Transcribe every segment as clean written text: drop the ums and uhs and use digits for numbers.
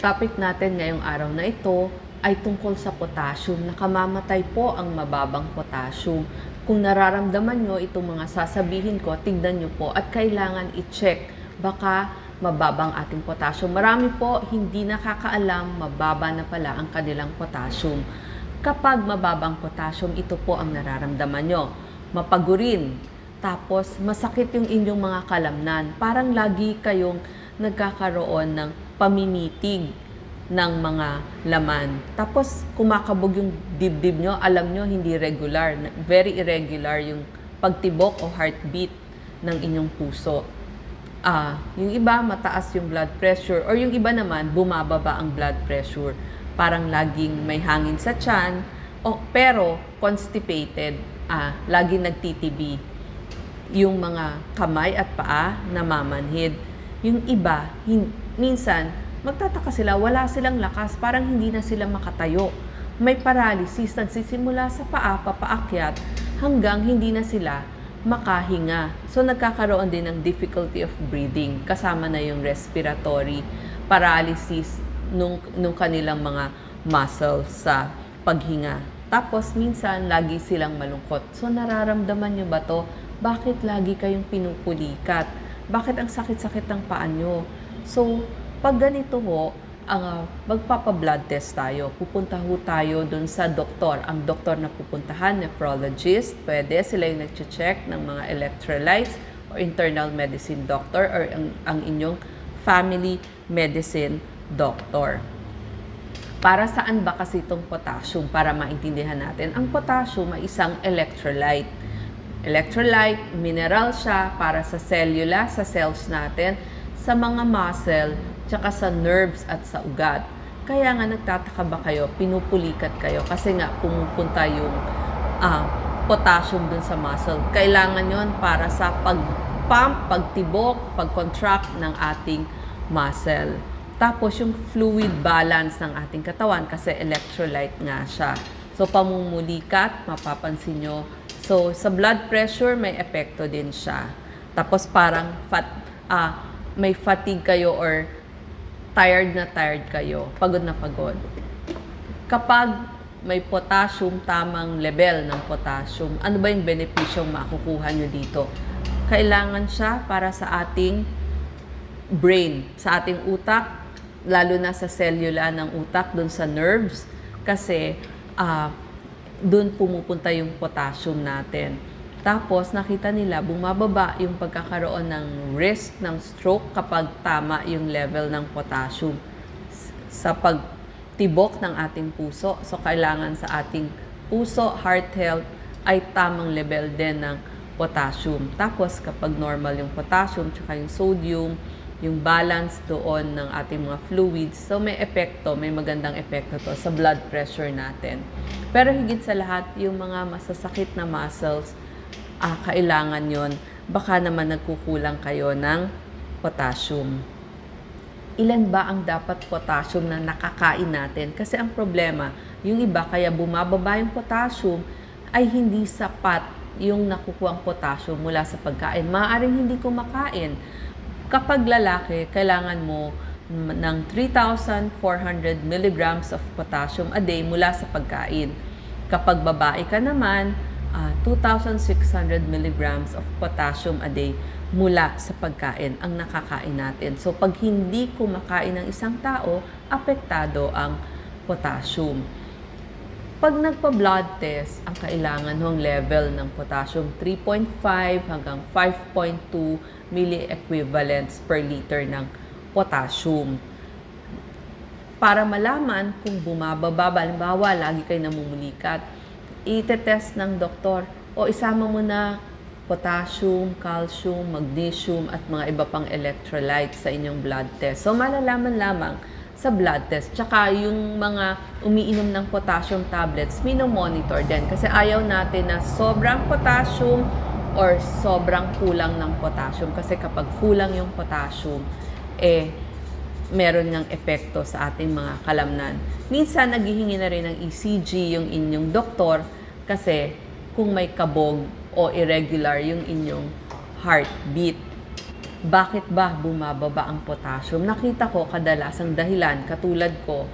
topic natin ngayong araw na ito ay tungkol sa potassium. Nakamamatay po ang mababang potassium. Kung nararamdaman nyo itong mga sasabihin ko, tignan nyo po at kailangan i-check. Baka mababang ating potassium. Marami po hindi nakakaalam, mababa na pala ang kanilang potassium. Kapag mababang potassium, ito po ang nararamdaman nyo. Mapagurin. Tapos, masakit yung inyong mga kalamnan. Parang lagi kayong nagkakaroon ng pamimitig ng mga laman. Tapos, kumakabog yung dibdib nyo. Alam nyo, hindi regular. Very irregular yung pagtibok o heartbeat ng inyong puso. Yung iba, mataas yung blood pressure. Or yung iba naman, bumababa ang blood pressure. Parang laging may hangin sa tiyan. Pero, constipated. Laging nagtitibi. Yung mga kamay at paa namamanhid. Yung iba, minsan, magtataka sila, wala silang lakas, parang hindi na sila makatayo. May paralysis, nagsisimula sa paa, papaakyat, hanggang hindi na sila makahinga. So, nagkakaroon din ng difficulty of breathing, kasama na yung respiratory paralysis nung kanilang mga muscles sa paghinga. Tapos, minsan, lagi silang malungkot. So, nararamdaman nyo ba to? Bakit lagi kayong pinupulikat? Bakit ang sakit-sakit ng paa nyo? So, pag ganito ho, magpapa-blood test tayo. Pupunta ho tayo dun sa doktor. Ang doktor na pupuntahan, nephrologist, pwede sila yung nag-check ng mga electrolytes or internal medicine doctor or ang inyong family medicine doctor. Para saan ba kasi itong potassium? Para maintindihan natin, ang potassium ay isang electrolyte. Electrolyte, mineral siya para sa cellula, sa cells natin, sa mga muscle, tsaka sa nerves at sa ugat. Kaya nga nagtataka ba kayo, pinupulikat kayo kasi nga pumupunta yung potassium dun sa muscle. Kailangan yon para sa pag-pump, pagtibok, pag-contract ng ating muscle. Tapos yung fluid balance ng ating katawan kasi electrolyte nga siya. So pamumulikat, mapapansin nyo. So sa blood pressure, may epekto din siya. Tapos parang may fatigue kayo or tired kayo, pagod na pagod. Kapag may potassium, tamang level ng potassium, ano ba yung benepisyong makukuha nyo dito? Kailangan siya para sa ating brain, sa ating utak, lalo na sa cellula ng utak, dun sa nerves, kasi dun pumupunta yung potassium natin. Tapos, nakita nila, bumababa yung pagkakaroon ng risk ng stroke kapag tama yung level ng potassium sa pagtibok ng ating puso. So, kailangan sa ating puso, heart health, ay tamang level din ng potassium. Tapos, kapag normal yung potassium, tsaka yung sodium, yung balance doon ng ating mga fluids, so may epekto, may magandang epekto to sa blood pressure natin. Pero higit sa lahat, yung mga masasakit na muscles, kailangan yon. Baka naman nagkukulang kayo ng potassium. Ilan ba ang dapat potassium na nakakain natin? Kasi ang problema, yung iba kaya bumababa yung potassium ay hindi sapat yung nakukuhang potassium mula sa pagkain. Maaaring hindi kumakain. Kapag lalaki, kailangan mo ng 3,400 milligrams of potassium a day mula sa pagkain. Kapag babae ka naman, 2,600 milligrams of potassium a day mula sa pagkain ang nakakain natin. So, pag hindi kumakain ng isang tao, apektado ang potassium. Pag nagpa-blood test, ang kailangan ng level ng potassium 3.5 hanggang 5.2 milliequivalents per liter ng potassium. Para malaman kung bumababa, halimbawa, lagi kayo namumulikat, itetest ng doktor o isama mo na potassium, calcium, magnesium at mga iba pang electrolytes sa inyong blood test. So, malalaman lamang sa blood test. Tsaka yung mga umiinom ng potassium tablets, minomonitor din. Kasi ayaw natin na sobrang potassium or sobrang kulang ng potassium. Kasi kapag kulang yung potassium, meron ng epekto sa ating mga kalamnan. Minsan, naghihingi na rin ng ECG yung inyong doktor kasi kung may kabog o irregular yung inyong heartbeat. Bakit ba bumababa ang potassium? Nakita ko kadalasang dahilan, katulad ko,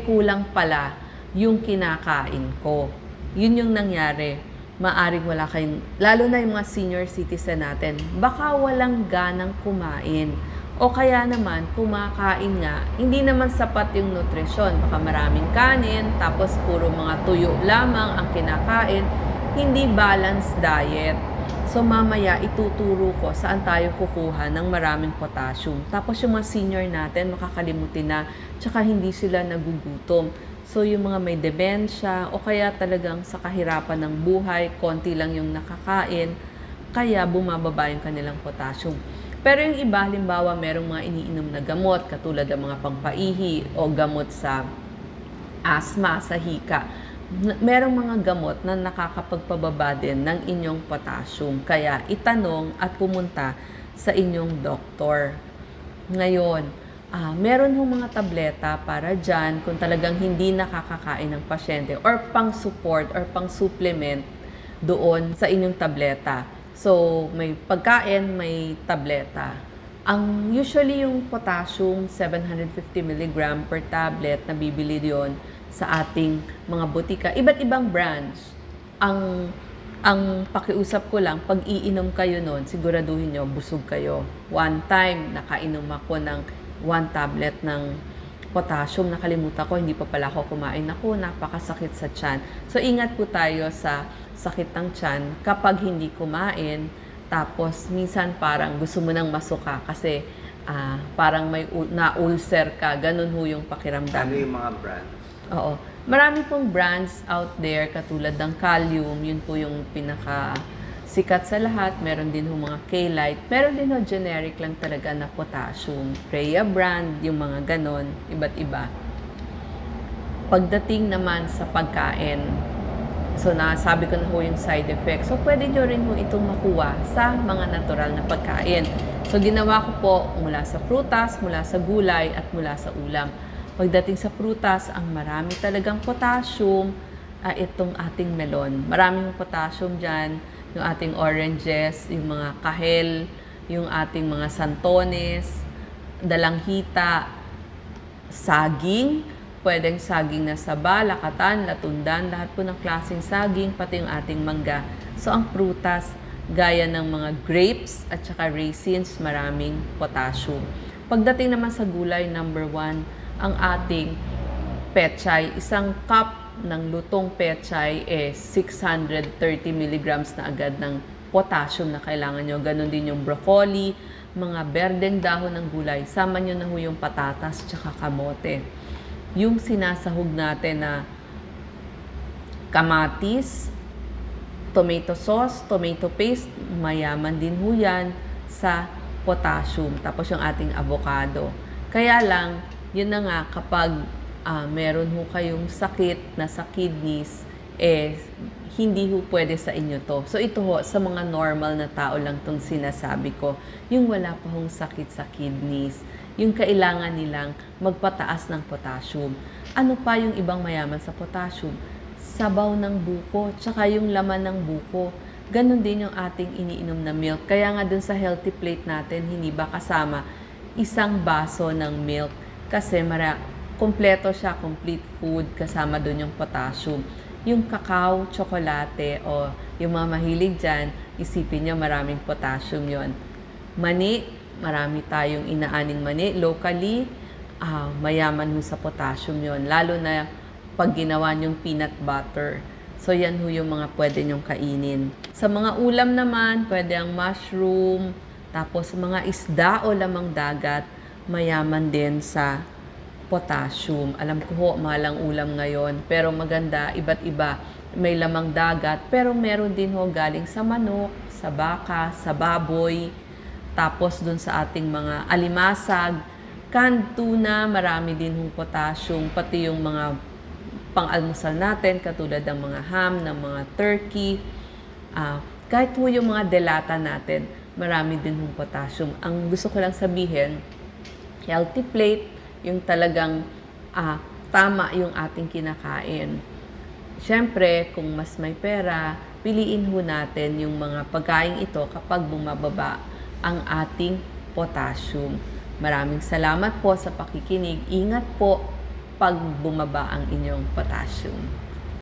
kulang pala yung kinakain ko. Yun yung nangyari. Maaring wala kayong, lalo na yung mga senior citizen natin, baka walang ganang kumain. O kaya naman, kumakain nga, hindi naman sapat yung nutrisyon. Baka maraming kanin, tapos puro mga tuyo lamang ang kinakain, hindi balanced diet. So mamaya ituturo ko saan tayo kukuha ng maraming potassium. Tapos yung mga senior natin, makakalimutin na, tsaka hindi sila nagugutom. So yung mga may demensya o kaya talagang sa kahirapan ng buhay, konti lang yung nakakain, kaya bumababa yung kanilang potassium. Pero yung iba, halimbawa merong mga iniinom na gamot, katulad ng mga pampaihi o gamot sa asthma, sa hika, merong mga gamot na nakakapagpababa din ng inyong potassium. Kaya itanong at pumunta sa inyong doktor. Ngayon, meron hong mga tableta para dyan kung talagang hindi nakakakain ng pasyente or pang-support or pang-supplement doon sa inyong tableta. So, may pagkain, may tableta. Ang usually yung potassium, 750 mg per tablet na bibili yon sa ating mga butika. Iba't ibang brands. Ang pakiusap ko lang, pag iinom kayo nun, siguraduhin nyo, busog kayo. One time, nakainom ako ng 1 tablet ng potassium. Nakalimutan ko, hindi pa pala ako kumain. Ako, napakasakit sa tiyan. So, ingat po tayo sa sakit ng tiyan kapag hindi kumain. Tapos, minsan parang gusto mo nang masuka kasi parang may na-ulcer ka. Ganun ho yung pakiramdam. Ano yung mga brands? Oo. Marami pong brands out there, katulad ng Calcium. Yun po yung pinaka sikat sa lahat. Meron din ho mga K-Lite. Meron din ho generic lang talaga na potassium. Rhea brand, yung mga ganon, iba't iba. Pagdating naman sa pagkain, so nasabi ko na ho yung side effects. So pwede nyo rin ho itong makuha sa mga natural na pagkain. So ginawa ko po mula sa prutas, mula sa gulay, at mula sa ulam. Pagdating sa prutas, ang marami talagang potassium, itong ating melon. Maraming potassium dyan. Yung ating oranges, yung mga kahel, yung ating mga santones, dalanghita, saging, pwedeng saging na saba, lakatan, latundan, lahat po ng klaseng saging, pati yung ating mangga. So, ang prutas, gaya ng mga grapes at saka raisins, maraming potassium. Pagdating naman sa gulay, number 1, ang ating pechay, isang cup ng lutong pechay 630 mg na agad ng potassium na kailangan nyo. Ganon din yung broccoli, mga berdeng dahon ng gulay. Sama nyo na ho yung patatas tsaka kamote. Yung sinasahog natin na kamatis, tomato sauce, tomato paste, mayaman din ho yan sa potassium. Tapos yung ating avocado. Kaya lang, yun na nga, kapag meron ho kayong sakit na sa kidneys, hindi ho pwede sa inyo to. So ito ho, sa mga normal na tao lang tong sinasabi ko, yung wala pa hong sakit sa kidneys, yung kailangan nilang magpataas ng potassium. Ano pa yung ibang mayaman sa potassium? Sabaw ng buko, tsaka yung laman ng buko. Ganon din yung ating iniinom na milk. Kaya nga dun sa healthy plate natin, hindi ba kasama isang baso ng milk? Kasi kompleto siya, complete food, kasama doon yung potassium. Yung kakao, tsokolate, o yung mga mahilig dyan, isipin nyo maraming potassium yon. Mani, marami tayong inaaning mani. Locally, mayaman ho sa potassium yon. Lalo na pag ginawa nyong peanut butter. So yan ho yung mga pwede nyong kainin. Sa mga ulam naman, pwede ang mushroom, tapos mga isda o lamang dagat, mayaman din sa potassium. Alam ko ho, mahal ang ulam ngayon, pero maganda, iba't iba. May lamang dagat, pero meron din ho galing sa manok, sa baka, sa baboy, tapos dun sa ating mga alimasag, canned tuna, marami din hong potassium, pati yung mga pang-almusal natin, katulad ng mga ham, ng mga turkey, kahit ho yung mga delata natin, marami din hong potassium. Ang gusto ko lang sabihin, healthy plate, yung talagang tama yung ating kinakain. Siyempre, kung mas may pera, piliin ho natin yung mga pagkain ito kapag bumababa ang ating potassium. Maraming salamat po sa pakikinig. Ingat po pag bumaba ang inyong potassium.